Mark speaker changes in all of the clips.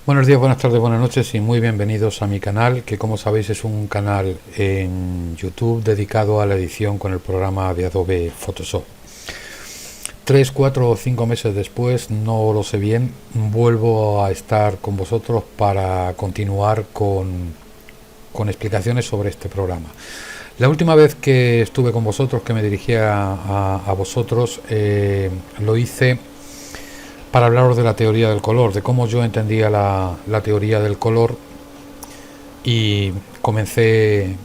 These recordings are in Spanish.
Speaker 1: Buenos días, buenas tardes, buenas noches y muy bienvenidos a mi canal, que como sabéis es un canal en YouTube dedicado a la edición con el programa de Adobe Photoshop. 3, 4 o 5 meses después, no lo sé bien, vuelvo a estar con vosotros para continuar con explicaciones sobre este programa. La última vez que estuve con vosotros, que me dirigía a vosotros, lo hice para hablaros de la teoría del color, de cómo yo entendía la teoría del color, y comencé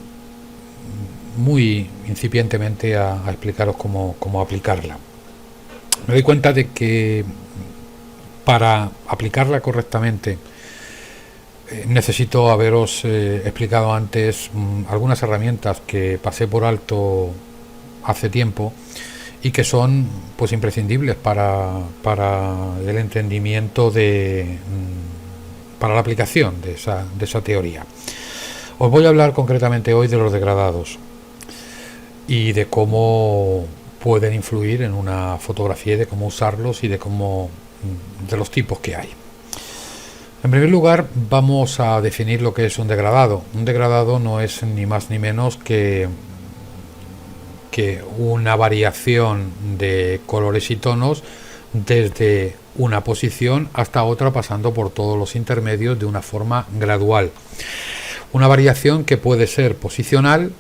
Speaker 1: muy incipientemente a explicaros cómo aplicarla. Me doy cuenta de que para aplicarla correctamente necesito haberos explicado antes algunas herramientas que pasé por alto hace tiempo y que son pues imprescindibles para el entendimiento para la aplicación de esa teoría. Os voy a hablar concretamente hoy de los degradados y de cómo pueden influir en una fotografía y de cómo usarlos y de los tipos que hay. En primer lugar, vamos a definir lo que es un degradado. Un degradado no es ni más ni menos que una variación de colores y tonos desde una posición hasta otra, pasando por todos los intermedios de una forma gradual. Una variación que puede ser posicional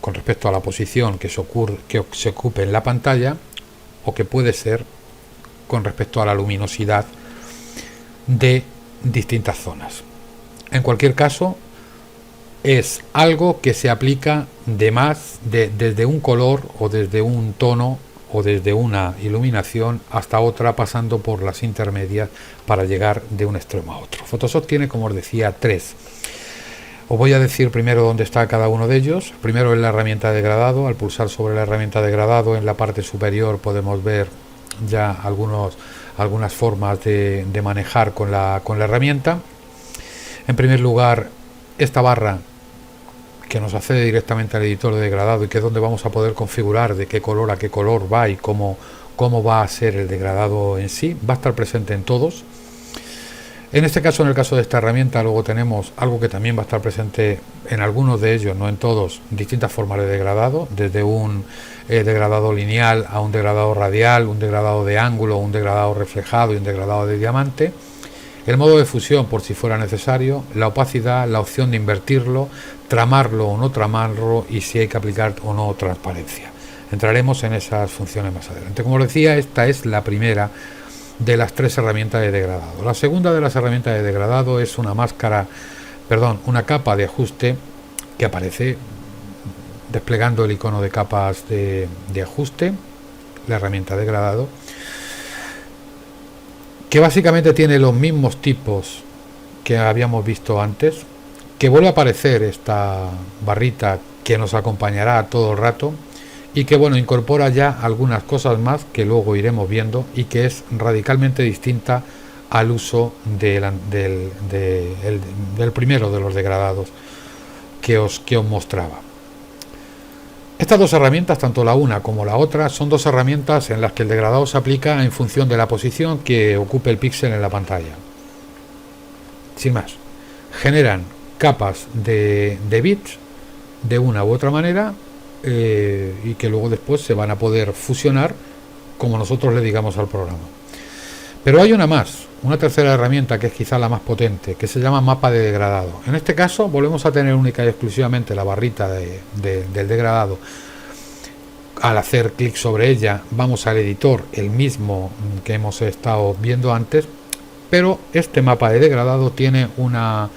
Speaker 1: con respecto a la posición que se ocupe en la pantalla, o que puede ser con respecto a la luminosidad de distintas zonas. En cualquier caso, es algo que se aplica desde un color o desde un tono o desde una iluminación hasta otra, pasando por las intermedias para llegar de un extremo a otro. Photoshop tiene, como os decía, tres. Os voy a decir primero dónde está cada uno de ellos. Primero en la herramienta de degradado. Al pulsar sobre la herramienta de degradado, en la parte superior podemos ver ya algunas formas de manejar con la herramienta. En primer lugar, esta barra que nos accede directamente al editor de degradado y que es donde vamos a poder configurar de qué color a qué color va y cómo va a ser el degradado en sí. Va a estar presente en todos. En este caso, en el caso de esta herramienta, luego tenemos algo que también va a estar presente en algunos de ellos, no en todos, distintas formas de degradado, desde un degradado lineal a un degradado radial, un degradado de ángulo, un degradado reflejado y un degradado de diamante. El modo de fusión, por si fuera necesario, la opacidad, la opción de invertirlo, tramarlo o no tramarlo, y si hay que aplicar o no transparencia. Entraremos en esas funciones más adelante. Como os decía, esta es la primera de las tres herramientas de degradado. La segunda de las herramientas de degradado es una capa de ajuste que aparece desplegando el icono de capas de ajuste, la herramienta de degradado, que básicamente tiene los mismos tipos que habíamos visto antes, que vuelve a aparecer esta barrita que nos acompañará todo el rato y que incorpora ya algunas cosas más que luego iremos viendo y que es radicalmente distinta al uso del primero de los degradados que os mostraba. Estas dos herramientas, tanto la una como la otra, son dos herramientas en las que el degradado se aplica en función de la posición que ocupe el píxel en la pantalla. Sin más, generan capas de bits de una u otra manera, y que luego después se van a poder fusionar como nosotros le digamos al programa. Pero hay una tercera herramienta que es quizá la más potente, que se llama mapa de degradado. En este caso volvemos a tener única y exclusivamente la barrita del degradado. Al hacer clic sobre ella vamos al editor, el mismo que hemos estado viendo antes, pero este mapa de degradado tiene una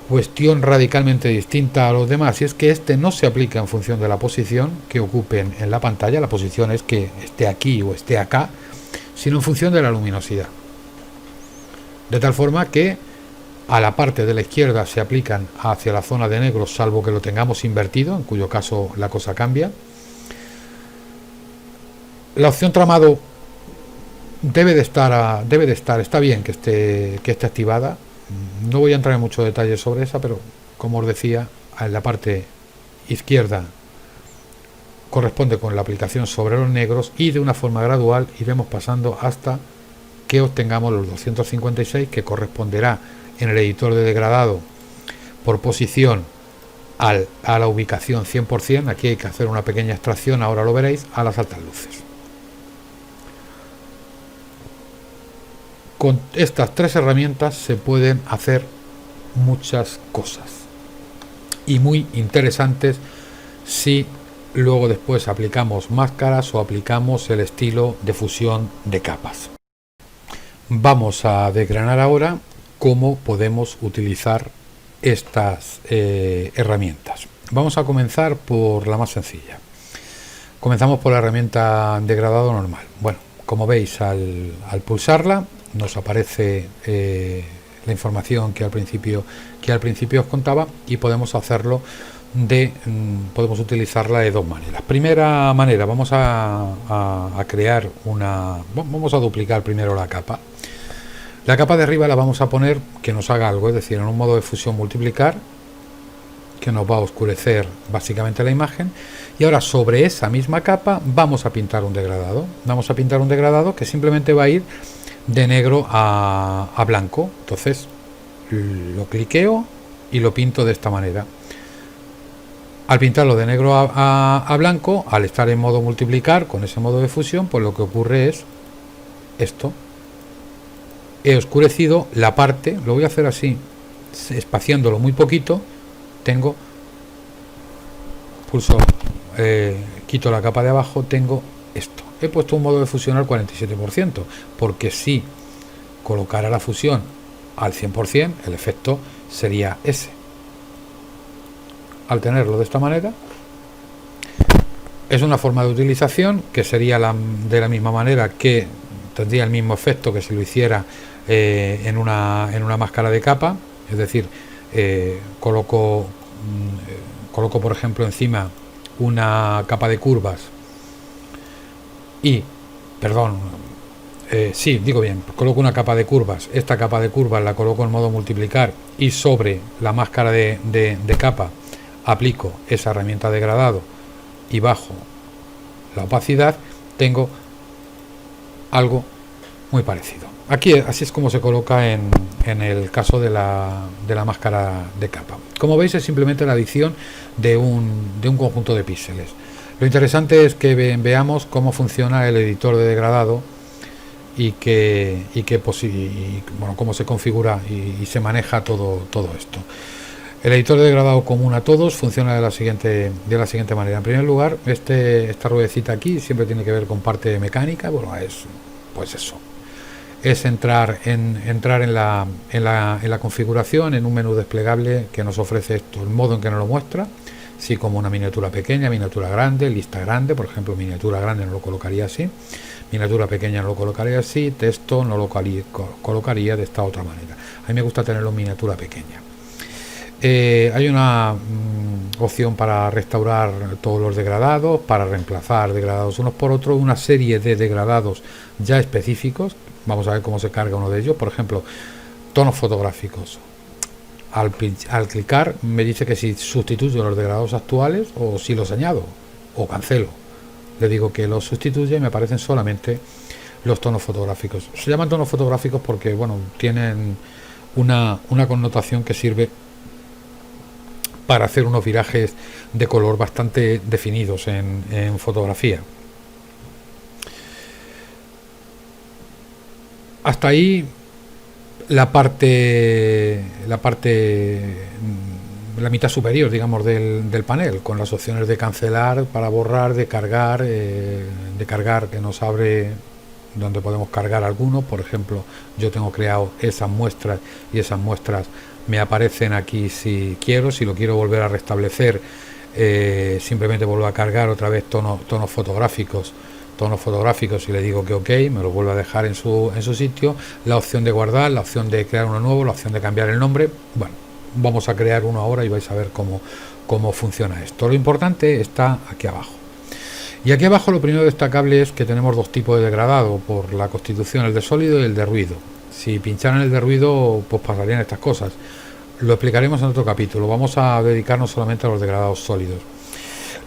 Speaker 1: cuestión radicalmente distinta a los demás, y es que este no se aplica en función de la posición que ocupen en la pantalla. La posición es que esté aquí o esté acá, sino en función de la luminosidad, de tal forma que a la parte de la izquierda se aplican hacia la zona de negro, salvo que lo tengamos invertido, en cuyo caso la cosa cambia. La opción tramado está bien que esté activada. No voy a entrar en mucho detalle sobre esa, pero como os decía, en la parte izquierda corresponde con la aplicación sobre los negros, y de una forma gradual iremos pasando hasta que obtengamos los 256, que corresponderá en el editor de degradado por posición a la ubicación 100%. Aquí hay que hacer una pequeña extracción, ahora lo veréis, a las altas luces. Con estas tres herramientas se pueden hacer muchas cosas y muy interesantes si luego después aplicamos máscaras o aplicamos el estilo de fusión de capas. Vamos a desgranar ahora cómo podemos utilizar estas herramientas. Vamos a comenzar por la más sencilla. Comenzamos por la herramienta degradado normal. Bueno, como veis, al pulsarla nos aparece la información que al principio os contaba, y podemos hacerlo podemos utilizarla de dos maneras. Primera manera, vamos a crear vamos a duplicar primero la capa. La capa de arriba la vamos a poner que nos haga algo, es decir, en un modo de fusión multiplicar, que nos va a oscurecer básicamente la imagen, y ahora sobre esa misma capa vamos a pintar un degradado. Vamos a pintar un degradado que simplemente va a ir de negro a blanco. Entonces lo cliqueo y lo pinto de esta manera. Al pintarlo de negro a blanco, al estar en modo multiplicar con ese modo de fusión, pues lo que ocurre es esto. He oscurecido la parte, lo voy a hacer así, espaciándolo muy poquito. Tengo, pulso, quito la capa de abajo, tengo esto. He puesto un modo de fusión al 47%, porque si colocara la fusión al 100%, el efecto sería ese. Al tenerlo de esta manera, es una forma de utilización que sería de la misma manera que tendría el mismo efecto que si lo hiciera en una máscara de capa. Es decir, coloco por ejemplo encima una capa de curvas y, perdón, sí, digo bien, coloco una capa de curvas, esta capa de curvas la coloco en modo multiplicar y sobre la máscara de capa aplico esa herramienta de degradado y bajo la opacidad, tengo algo muy parecido. Aquí así es como se coloca en el caso de la máscara de capa. Como veis, es simplemente la adición de un conjunto de píxeles. Lo interesante es que veamos cómo funciona el editor de degradado y bueno, cómo se configura y se maneja todo esto. El editor de degradado común a todos funciona de la siguiente manera. En primer lugar, esta ruedecita aquí siempre tiene que ver con parte mecánica. Bueno, pues eso. Es entrar en la configuración, en un menú desplegable que nos ofrece esto, el modo en que nos lo muestra, sí, como una miniatura pequeña, miniatura grande, lista grande. Por ejemplo, miniatura grande no lo colocaría así, miniatura pequeña no lo colocaría así, texto no lo colocaría de esta otra manera. A mí me gusta tenerlo en miniatura pequeña. Hay una opción para restaurar todos los degradados, para reemplazar degradados unos por otros, una serie de degradados ya específicos. Vamos a ver cómo se carga uno de ellos. Por ejemplo, tonos fotográficos. Al clicar me dice que si sustituyo los degradados actuales o si los añado o cancelo. Le digo que los sustituye y me aparecen solamente los tonos fotográficos. Se llaman tonos fotográficos porque, bueno, tienen una connotación que sirve para hacer unos virajes de color bastante definidos en fotografía. Hasta ahí la mitad superior, digamos, del panel, con las opciones de cancelar para borrar, de cargar que nos abre, donde podemos cargar algunos. Por ejemplo, yo tengo creado esas muestras y esas muestras me aparecen aquí si quiero. Si lo quiero volver a restablecer, simplemente vuelvo a cargar otra vez tonos fotográficos y le digo que ok, me lo vuelvo a dejar en su sitio. La opción de guardar, la opción de crear uno nuevo, la opción de cambiar el nombre. Bueno, vamos a crear uno ahora y vais a ver cómo funciona esto. Lo importante está aquí abajo. Y aquí abajo lo primero destacable es que tenemos dos tipos de degradado por la constitución, el de sólido y el de ruido. Si pincharan el de ruido, pues pasarían estas cosas. Lo explicaremos en otro capítulo. Vamos a dedicarnos solamente a los degradados sólidos.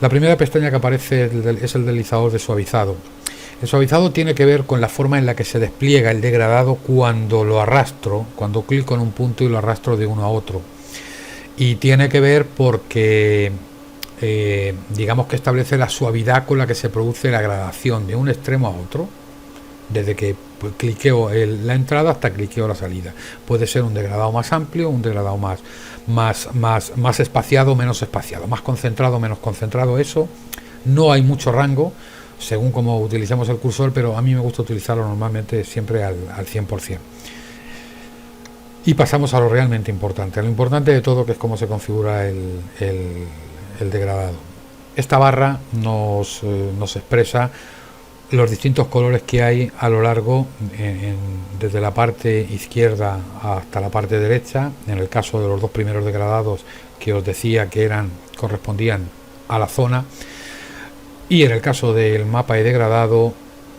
Speaker 1: La primera pestaña que aparece es el deslizador de suavizado. El suavizado tiene que ver con la forma en la que se despliega el degradado cuando lo arrastro, cuando clico en un punto y lo arrastro de uno a otro. Y tiene que ver porque digamos que establece la suavidad con la que se produce la gradación de un extremo a otro, desde que cliqueo la entrada hasta cliqueo la salida. Puede ser un degradado más amplio, un degradado más espaciado, menos espaciado, más concentrado, menos concentrado. Eso no hay mucho rango según cómo utilicemos el cursor, pero a mí me gusta utilizarlo normalmente siempre al 100%. Y pasamos a lo realmente importante, lo importante de todo, que es cómo se configura el degradado. Esta barra nos expresa los distintos colores que hay a lo largo, desde la parte izquierda hasta la parte derecha. En el caso de los dos primeros degradados que os decía que correspondían a la zona, y en el caso del mapa de degradado,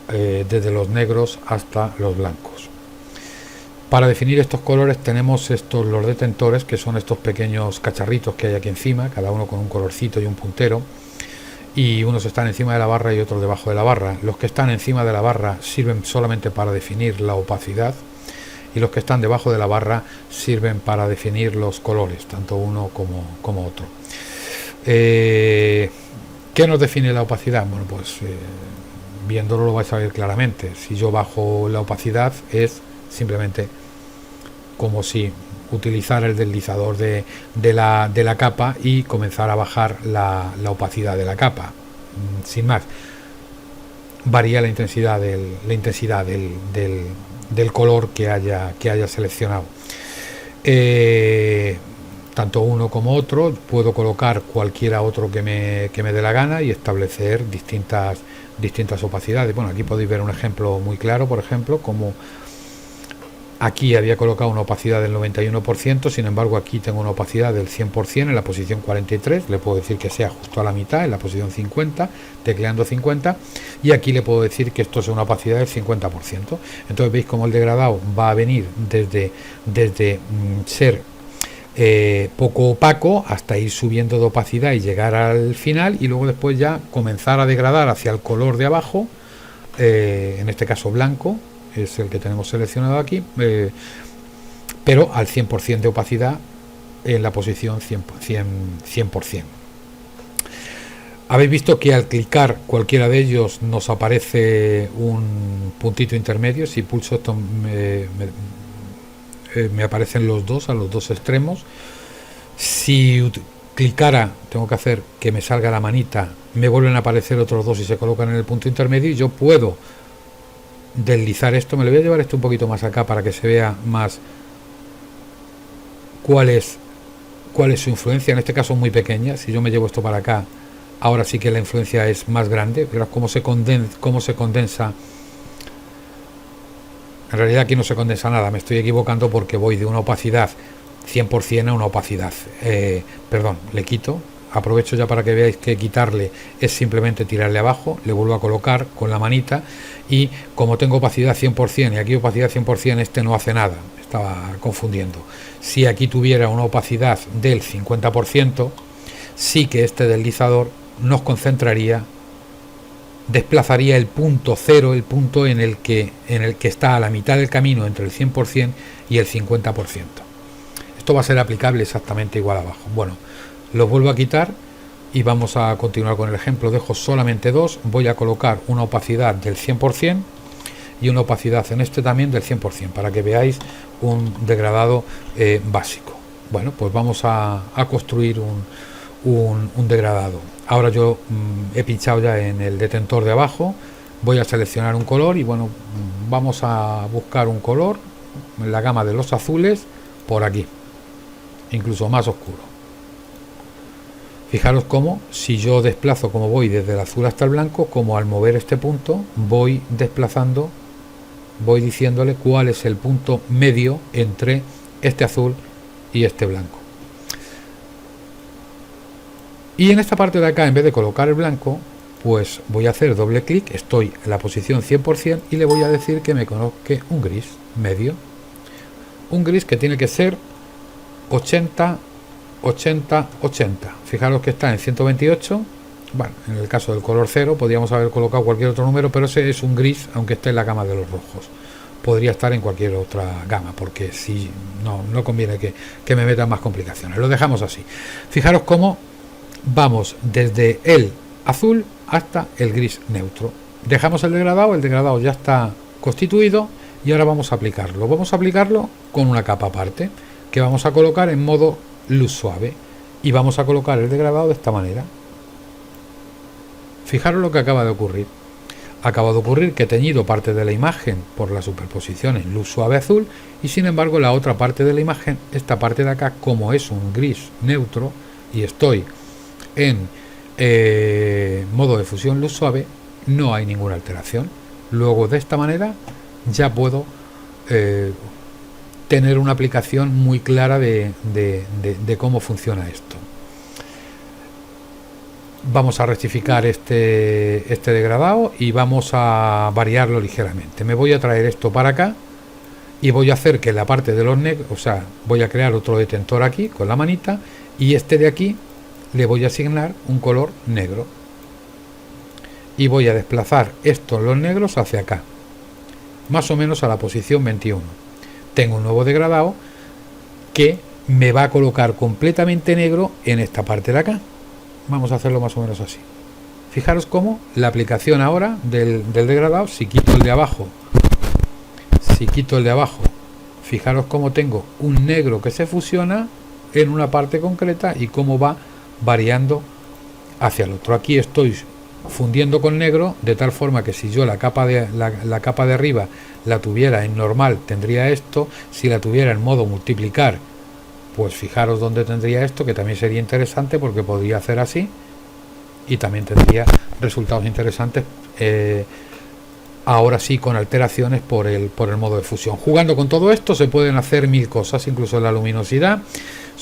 Speaker 1: desde los negros hasta los blancos. Para definir estos colores tenemos los detentores, que son estos pequeños cacharritos que hay aquí encima, cada uno con un colorcito y un puntero, y unos están encima de la barra y otros debajo de la barra. Los que están encima de la barra sirven solamente para definir la opacidad, y los que están debajo de la barra sirven para definir los colores, tanto uno como otro. ¿Qué nos define la opacidad? Bueno, pues viéndolo lo vais a ver claramente. Si yo bajo la opacidad, es simplemente como si utilizara el deslizador de la capa y comenzar a bajar la opacidad de la capa. Sin más, varía la intensidad del color que haya seleccionado. Tanto uno como otro, puedo colocar cualquiera otro que me dé la gana y establecer distintas opacidades. Bueno, aquí podéis ver un ejemplo muy claro, por ejemplo, como aquí había colocado una opacidad del 91%, sin embargo aquí tengo una opacidad del 100% en la posición 43, le puedo decir que sea justo a la mitad en la posición 50, tecleando 50, y aquí le puedo decir que esto es una opacidad del 50%. Entonces veis como el degradado va a venir desde ser poco opaco hasta ir subiendo de opacidad y llegar al final, y luego después ya comenzar a degradar hacia el color de abajo, en este caso blanco, es el que tenemos seleccionado aquí, pero al 100% de opacidad en la posición 100%. Habéis visto que al clicar cualquiera de ellos nos aparece un puntito intermedio. Si pulso esto me aparecen los dos a los dos extremos. Si clicara, tengo que hacer que me salga la manita, me vuelven a aparecer otros dos y se colocan en el punto intermedio, y yo puedo deslizar esto. Me lo voy a llevar esto un poquito más acá para que se vea más cuál es su influencia. En este caso muy pequeña. Si yo me llevo esto para acá, ahora sí que la influencia es más grande. Pero cómo se condensa. En realidad aquí no se condensa nada, me estoy equivocando porque voy de una opacidad 100% a una opacidad, perdón, le quito. Aprovecho ya para que veáis que quitarle es simplemente tirarle abajo, le vuelvo a colocar con la manita, y como tengo opacidad 100% y aquí opacidad 100%, este no hace nada, estaba confundiendo. Si aquí tuviera una opacidad del 50%, sí que este deslizador nos concentraría, desplazaría el punto cero, el punto en el que está a la mitad del camino entre el 100% y el 50%. Esto va a ser aplicable exactamente igual abajo. Bueno, los vuelvo a quitar y vamos a continuar con el ejemplo. Dejo solamente dos, voy a colocar una opacidad del 100% y una opacidad en este también del 100%, para que veáis un degradado básico. Bueno, pues vamos a construir un degradado. Ahora yo he pinchado ya en el detentor de abajo, voy a seleccionar un color y bueno, vamos a buscar un color en la gama de los azules, por aquí, incluso más oscuro. Fijaros cómo, si yo desplazo, como voy desde el azul hasta el blanco, como al mover este punto voy desplazando, voy diciéndole cuál es el punto medio entre este azul y este blanco. Y en esta parte de acá, en vez de colocar el blanco, pues voy a hacer doble clic, estoy en la posición 100% y le voy a decir que me coloque un gris medio. Un gris que tiene que ser 80, 80, 80. Fijaros que está en 128 Bueno, en el caso del color 0 podríamos haber colocado cualquier otro número, pero ese es un gris, aunque esté en la gama de los rojos. Podría estar en cualquier otra gama, porque si no conviene que me metan más complicaciones. Lo dejamos así. Fijaros cómo vamos desde el azul hasta el gris neutro. Dejamos el degradado ya está constituido y ahora vamos a aplicarlo. Vamos a aplicarlo con una capa aparte que vamos a colocar en modo luz suave y vamos a colocar el degradado de esta manera. Fijaros lo que acaba de ocurrir. Acaba de ocurrir que he teñido parte de la imagen por la superposición en luz suave azul y sin embargo la otra parte de la imagen, esta parte de acá, como es un gris neutro y estoy en modo de fusión luz suave, no hay ninguna alteración. Luego de esta manera ya puedo tener una aplicación muy clara de cómo funciona esto. Vamos a rectificar este degradado y vamos a variarlo ligeramente. Me voy a traer esto para acá y voy a hacer que la parte de los negros, o sea, voy a crear otro detentor aquí con la manita y este de aquí le voy a asignar un color negro y voy a desplazar estos los negros hacia acá, más o menos a la posición 21. Tengo un nuevo degradado que me va a colocar completamente negro en esta parte de acá. Vamos a hacerlo más o menos así. Fijaros cómo la aplicación ahora del degradado, si quito el de abajo, fijaros cómo tengo un negro que se fusiona en una parte concreta y cómo va variando hacia el otro. Aquí estoy fundiendo con negro de tal forma que si yo la capa de arriba la tuviera en normal tendría esto, si la tuviera en modo multiplicar, pues fijaros dónde tendría esto, que también sería interesante porque podría hacer así y también tendría resultados interesantes, ahora sí con alteraciones por el modo de fusión. Jugando con todo esto se pueden hacer mil cosas, incluso la luminosidad.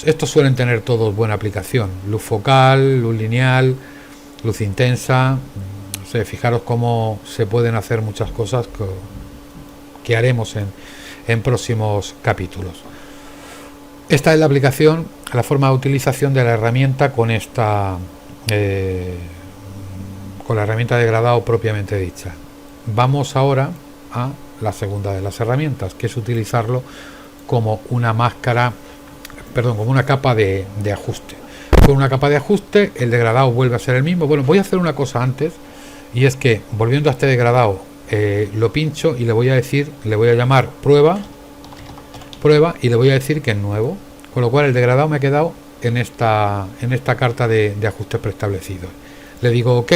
Speaker 1: Estos suelen tener todos buena aplicación: luz focal, luz lineal, luz intensa. No sé, fijaros cómo se pueden hacer muchas cosas que haremos en próximos capítulos. Esta es la aplicación, la forma de utilización de la herramienta con esta con la herramienta de degradado propiamente dicha. Vamos ahora a la segunda de las herramientas, que es utilizarlo como una máscara, como una capa de ajuste. Con una capa de ajuste el degradado vuelve a ser el mismo. Bueno, voy a hacer una cosa antes, y es que volviendo a este degradado lo pincho y le voy a llamar prueba y le voy a decir que es nuevo, con lo cual el degradado me ha quedado en esta carta de ajustes preestablecidos. Le digo OK,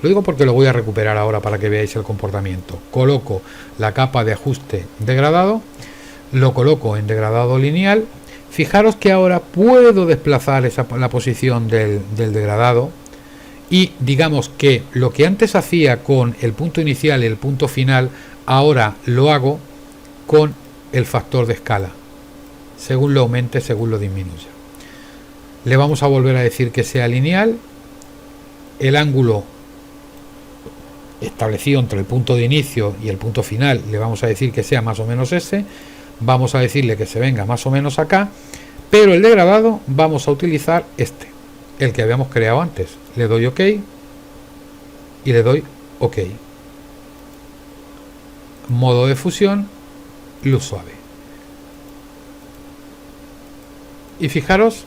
Speaker 1: lo digo porque lo voy a recuperar ahora para que veáis el comportamiento. Coloco la capa de ajuste degradado, lo coloco en degradado lineal. Fijaros que ahora puedo desplazar la posición del degradado y digamos que lo que antes hacía con el punto inicial y el punto final, ahora lo hago con el factor de escala, según lo aumente, según lo disminuya. Le vamos a volver a decir que sea lineal. El ángulo establecido entre el punto de inicio y el punto final le vamos a decir que sea más o menos ese. Vamos a decirle que se venga más o menos acá, pero el degradado vamos a utilizar el que habíamos creado antes. Le doy OK y le doy OK. Modo de fusión, luz suave. Y fijaros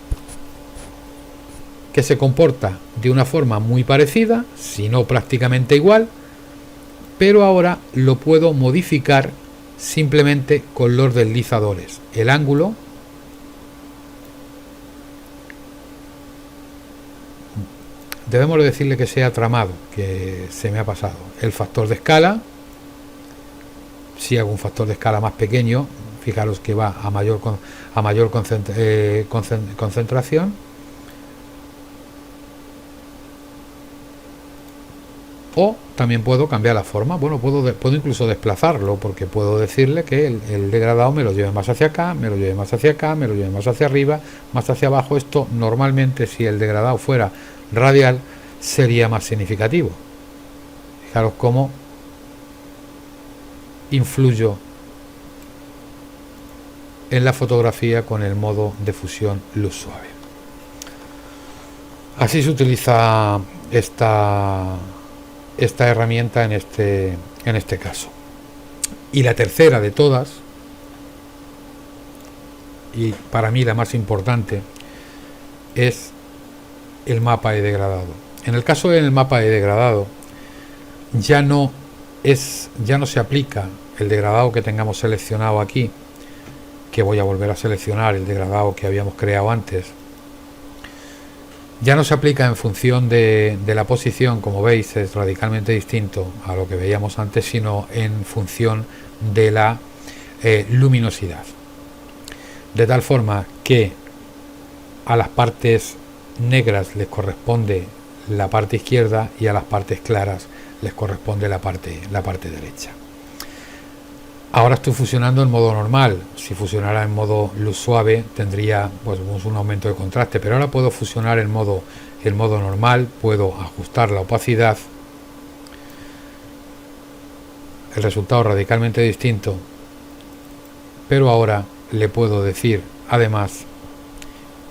Speaker 1: que se comporta de una forma muy parecida, si no prácticamente igual, pero ahora lo puedo modificar simplemente con los deslizadores. El ángulo debemos decirle que sea tramado, que se me ha pasado. El factor de escala, si hago un factor de escala más pequeño, fijaros que va a mayor concentración. O también puedo cambiar la forma. Bueno, puedo incluso desplazarlo, porque puedo decirle que el degradado me lo lleve más hacia acá, me lo lleve más hacia acá, me lo lleve más hacia arriba, más hacia abajo. Esto normalmente, si el degradado fuera radial, sería más significativo. Fijaros cómo influyo en la fotografía con el modo de fusión luz suave. Así se utiliza esta herramienta en este caso. Y la tercera de todas, y para mí la más importante, es el mapa de degradado. En el caso del mapa de degradado, ya no se aplica el degradado que tengamos seleccionado aquí, que voy a volver a seleccionar el degradado que habíamos creado antes. Ya no se aplica en función de la posición, como veis es radicalmente distinto a lo que veíamos antes, sino en función de la luminosidad. De tal forma que a las partes negras les corresponde la parte izquierda y a las partes claras les corresponde la parte derecha. Ahora estoy fusionando en modo normal. Si fusionara en modo luz suave tendría pues un aumento de contraste, pero ahora puedo fusionar en modo normal, puedo ajustar la opacidad. El resultado es radicalmente distinto, pero ahora le puedo decir además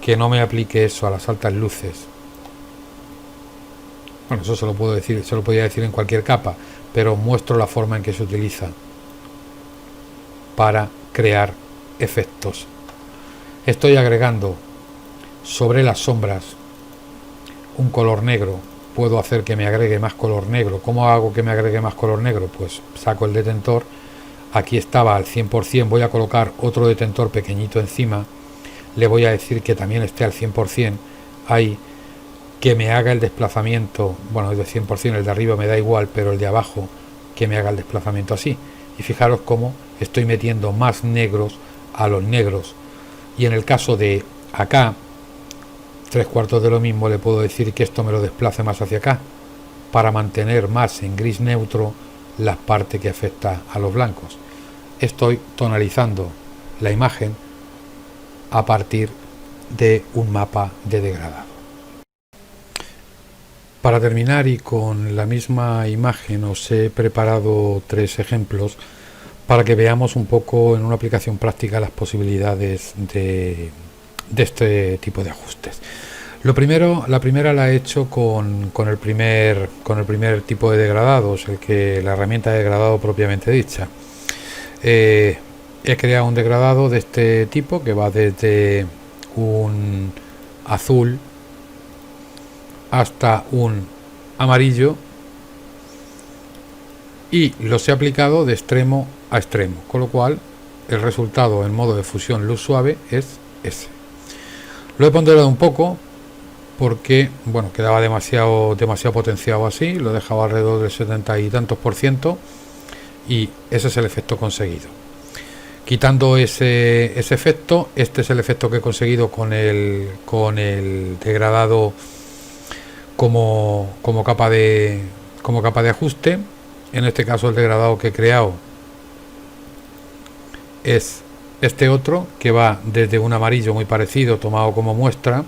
Speaker 1: que no me aplique eso a las altas luces. Bueno, eso se lo puedo decir, se lo podría decir en cualquier capa, pero muestro la forma en que se utiliza para crear efectos. Estoy agregando sobre las sombras un color negro. Puedo hacer que me agregue más color negro. ¿Cómo hago que me agregue más color negro? Pues saco el detentor. Aquí estaba al 100%. Voy a colocar otro detentor pequeñito encima. Le voy a decir que también esté al 100%. Ahí. Que me haga el desplazamiento. Bueno, el de 100%, el de arriba me da igual, pero el de abajo que me haga el desplazamiento así. Y fijaros cómo estoy metiendo más negros a los negros. Y en el caso de acá, 3/4 de lo mismo, le puedo decir que esto me lo desplace más hacia acá, para mantener más en gris neutro la parte que afecta a los blancos. Estoy tonalizando la imagen a partir de un mapa de degradado. Para terminar, y con la misma imagen, os he preparado 3 ejemplos para que veamos un poco en una aplicación práctica las posibilidades de este tipo de ajustes. La primera la he hecho con el primer tipo de degradados, la herramienta de degradado propiamente dicha. He creado un degradado de este tipo que va desde un azul hasta un amarillo y los he aplicado de extremo a extremo, con lo cual el resultado en modo de fusión luz suave es ese. Lo he ponderado un poco porque bueno, quedaba demasiado potenciado así, lo he dejado alrededor del 70 y tantos % y ese es el efecto conseguido. Quitando ese efecto, este es el efecto que he conseguido con el degradado como capa de ajuste. En este caso el degradado que he creado es este otro, que va desde un amarillo muy parecido tomado como muestra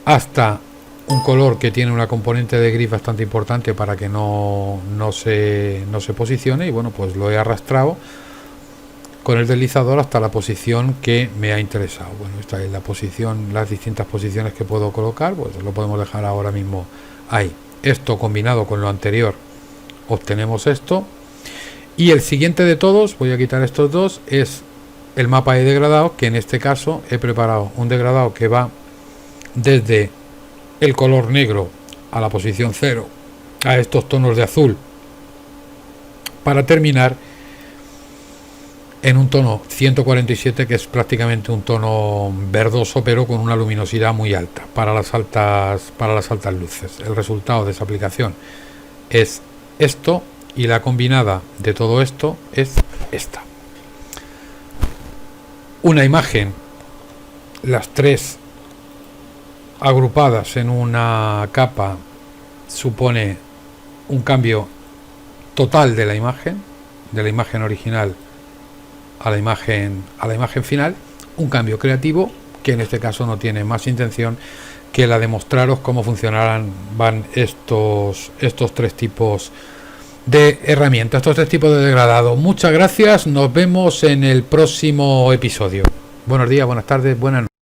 Speaker 1: hasta un color que tiene una componente de gris bastante importante para que no se posicione, y bueno, pues lo he arrastrado con el deslizador hasta la posición que me ha interesado. Bueno, esta es la posición, las distintas posiciones que puedo colocar, pues lo podemos dejar ahora mismo ahí. Esto combinado con lo anterior obtenemos esto, y el siguiente de todos, voy a quitar estos dos, es el mapa de degradado, que en este caso he preparado un degradado que va desde el color negro a la posición 0 a estos tonos de azul, para terminar en un tono 147, que es prácticamente un tono verdoso, pero con una luminosidad muy alta para las altas luces. El resultado de esa aplicación es esto, y la combinada de todo esto es esta. Una imagen, las 3 agrupadas en una capa, supone un cambio total de la imagen original a la imagen final, un cambio creativo que en este caso no tiene más intención que la de mostraros cómo van estos 3 tipos de herramientas, estos 3 tipos de degradado. Muchas gracias, nos vemos en el próximo episodio. Buenos días, buenas tardes, buenas noches.